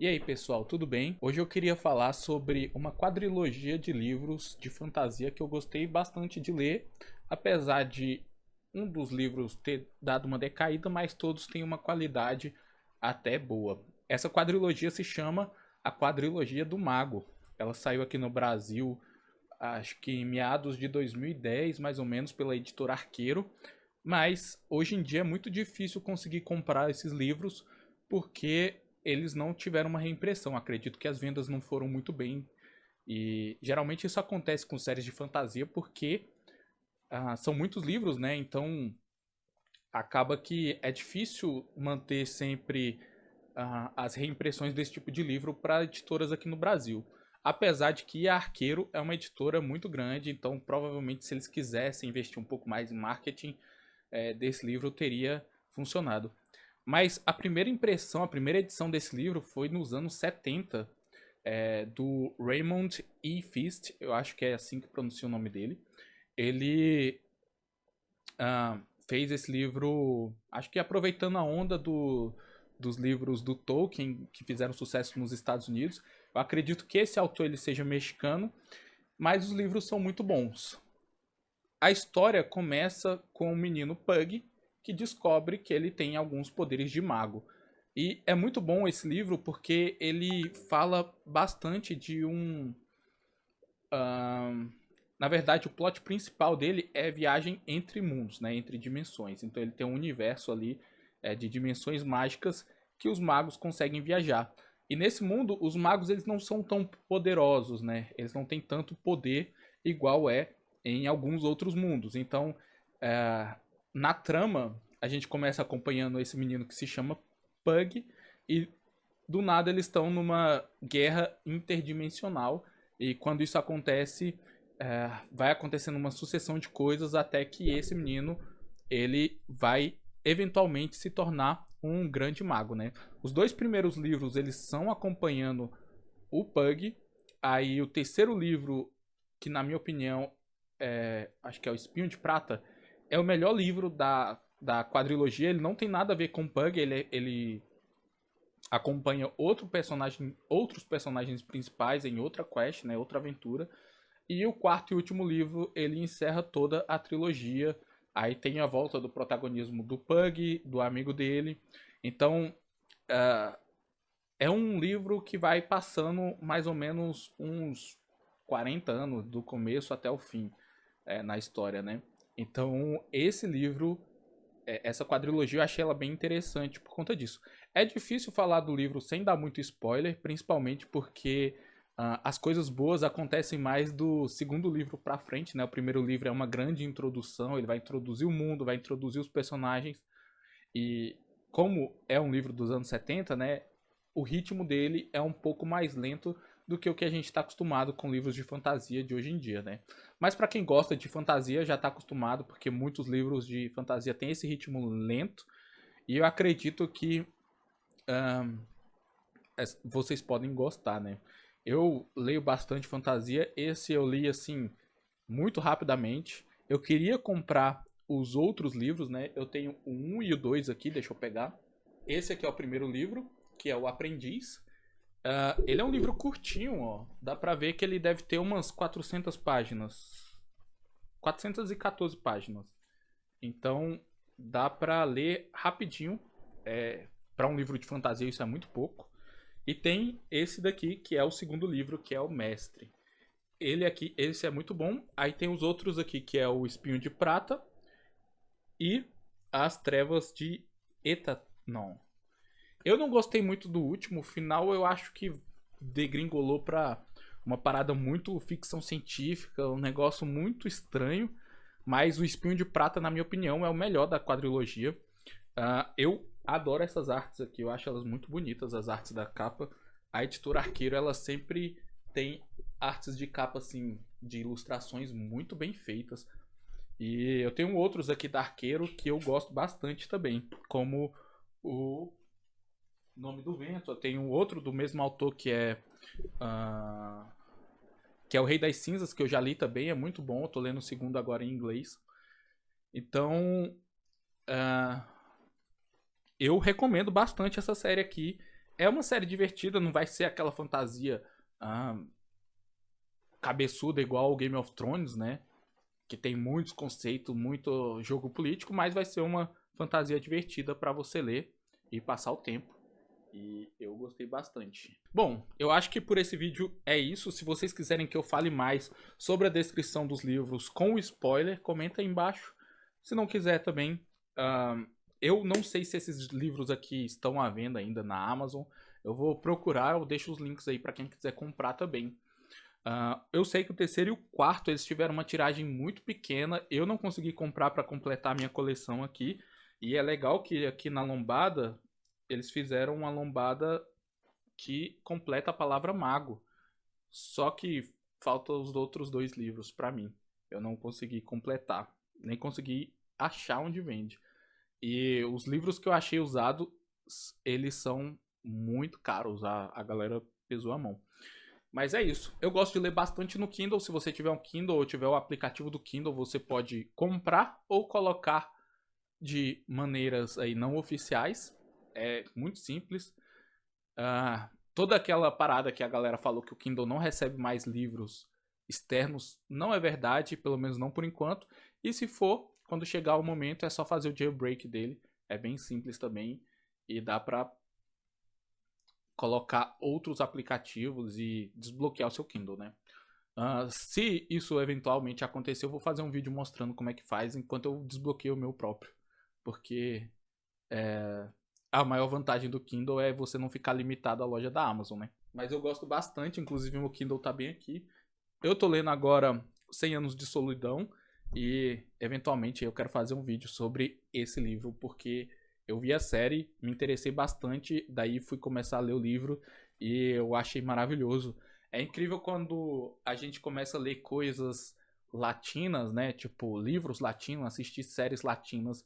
E aí, pessoal, tudo bem? Hoje eu queria falar sobre uma quadrilogia de livros de fantasia que eu gostei bastante de ler, apesar de um dos livros ter dado uma decaída, mas todos têm uma qualidade até boa. Essa quadrilogia se chama a Quadrilogia do Mago. Ela saiu aqui no Brasil, acho que em meados de 2010, mais ou menos, pela editora Arqueiro, mas hoje em dia é muito difícil conseguir comprar esses livros porque eles não tiveram uma reimpressão. Acredito que as vendas não foram muito bem. E geralmente isso acontece com séries de fantasia porque são muitos livros, né? Então acaba que é difícil manter sempre as reimpressões desse tipo de livro para editoras aqui no Brasil. Apesar de que a Arqueiro é uma editora muito grande, então provavelmente se eles quisessem investir um pouco mais em marketing desse livro teria funcionado. Mas a primeira impressão, a primeira edição desse livro foi nos anos 70, do Raymond E. Feast, eu acho que é assim que pronuncia o nome dele. Ele fez esse livro, acho que aproveitando a onda dos livros do Tolkien, que fizeram sucesso nos Estados Unidos. Eu acredito que esse autor ele seja mexicano, mas os livros são muito bons. A história começa com o menino Pug, que descobre que ele tem alguns poderes de mago. E é muito bom esse livro porque ele fala bastante de um. Na verdade, o plot principal dele é viagem entre mundos, né, entre dimensões. Então ele tem um universo ali de dimensões mágicas que os magos conseguem viajar. E nesse mundo, os magos eles não são tão poderosos, né? Eles não têm tanto poder igual é em alguns outros mundos. Então, é, na trama, a gente começa acompanhando esse menino que se chama Pug e do nada eles estão numa guerra interdimensional e quando isso acontece, vai acontecendo uma sucessão de coisas até que esse menino ele vai eventualmente se tornar um grande mago, né? Os dois primeiros livros eles são acompanhando o Pug. Aí o terceiro livro, que na minha opinião acho que é o Espinho de Prata, é o melhor livro da quadrilogia. Ele não tem nada a ver com o Pug, ele acompanha outros personagens principais em outra quest, né, outra aventura. E o quarto e último livro, ele encerra toda a trilogia. Aí tem a volta do protagonismo do Pug, do amigo dele. Então, uh, é um livro que vai passando mais ou menos uns 40 anos, do começo até o fim, na história, né? Então, esse livro, essa quadrilogia, eu achei ela bem interessante por conta disso. É difícil falar do livro sem dar muito spoiler, principalmente porque as coisas boas acontecem mais do segundo livro pra frente, né? O primeiro livro é uma grande introdução, ele vai introduzir o mundo, vai introduzir os personagens. E como é um livro dos anos 70, né? O ritmo dele é um pouco mais lento do que o que a gente está acostumado com livros de fantasia de hoje em dia, né? Mas para quem gosta de fantasia já está acostumado, porque muitos livros de fantasia têm esse ritmo lento. E eu acredito que vocês podem gostar, né? Eu leio bastante fantasia. Esse eu li assim muito rapidamente. Eu queria comprar os outros livros, né? Eu tenho o 1 e o 2 aqui, deixa eu pegar. Esse aqui é o primeiro livro, que é o Aprendiz. Ele é um livro curtinho, ó. Dá pra ver que ele deve ter umas 400 páginas. 414 páginas. Então, dá pra ler rapidinho. Para um livro de fantasia, isso é muito pouco. E tem esse daqui, que é o segundo livro, que é o Mestre. Ele aqui, esse é muito bom. Aí tem os outros aqui, que é o Espinho de Prata e As Trevas de Etanon. Eu não gostei muito do último. O final eu acho que degringolou pra uma parada muito ficção científica, um negócio muito estranho. Mas o Espinho de Prata, na minha opinião, é o melhor da quadrilogia. Eu adoro essas artes aqui, eu acho elas muito bonitas, as artes da capa. A editora Arqueiro, ela sempre tem artes de capa, assim, de ilustrações muito bem feitas. E eu tenho outros aqui da Arqueiro que eu gosto bastante também, como o Nome do Vento. Eu tenho outro do mesmo autor uh, que é o Rei das Cinzas, que eu já li também, é muito bom. Eu tô lendo o segundo agora em inglês. Então, eu recomendo bastante essa série aqui. é uma série divertida, não vai ser aquela fantasia cabeçuda igual o Game of Thrones, né? Que tem muitos conceitos, muito jogo político, mas vai ser uma fantasia divertida para você ler e passar o tempo. E eu gostei bastante. Bom, eu acho que por esse vídeo é isso. Se vocês quiserem que eu fale mais sobre a descrição dos livros com spoiler, comenta aí embaixo. Se não quiser também, eu não sei se esses livros aqui estão à venda ainda na Amazon. Eu vou procurar, eu deixo os links aí para quem quiser comprar também. Eu sei que o terceiro e o quarto eles tiveram uma tiragem muito pequena. Eu não consegui comprar para completar a minha coleção aqui. E é legal que aqui na lombada eles fizeram uma lombada que completa a palavra mago. Só que faltam os outros 2 livros para mim. Eu não consegui completar, nem consegui achar onde vende. E os livros que eu achei usados, eles são muito caros. A galera pesou a mão. Mas é isso. Eu gosto de ler bastante no Kindle. Se você tiver um Kindle ou tiver o aplicativo do Kindle, você pode comprar ou colocar de maneiras aí não oficiais. É muito simples. Toda aquela parada que a galera falou que o Kindle não recebe mais livros externos não é verdade, pelo menos não por enquanto. E se for, quando chegar o momento, é só fazer o jailbreak dele. É bem simples também e dá pra colocar outros aplicativos e desbloquear o seu Kindle, né? Se isso eventualmente acontecer, eu vou fazer um vídeo mostrando como é que faz enquanto eu desbloqueio o meu próprio. Porque a maior vantagem do Kindle é você não ficar limitado à loja da Amazon, né? Mas eu gosto bastante, inclusive meu Kindle tá bem aqui. Eu tô lendo agora 100 Anos de Solidão e eventualmente eu quero fazer um vídeo sobre esse livro, porque eu vi a série, me interessei bastante, daí fui começar a ler o livro e eu achei maravilhoso. É incrível quando a gente começa a ler coisas latinas, né? Tipo, livros latinos, assistir séries latinas,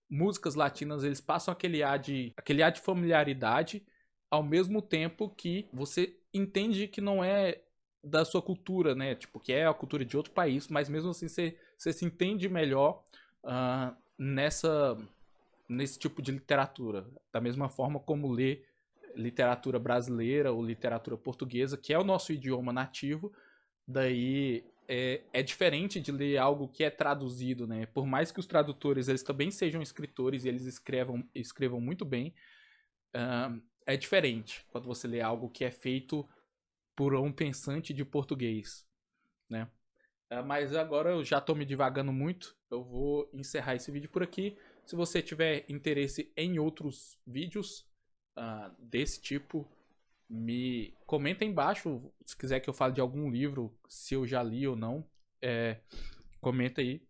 músicas latinas, eles passam aquele ar de familiaridade, ao mesmo tempo que você entende que não é da sua cultura, né? Tipo, que é a cultura de outro país, mas mesmo assim você se entende melhor nesse tipo de literatura. Da mesma forma como ler literatura brasileira ou literatura portuguesa, que é o nosso idioma nativo, daí é diferente de ler algo que é traduzido, né? Por mais que os tradutores eles também sejam escritores e eles escrevam muito bem, é diferente quando você lê algo que é feito por um pensante de português, né? Mas agora eu já estou me divagando muito, eu vou encerrar esse vídeo por aqui. Se você tiver interesse em outros vídeos desse tipo, me comenta aí embaixo se quiser que eu fale de algum livro, se eu já li ou não. Comenta aí.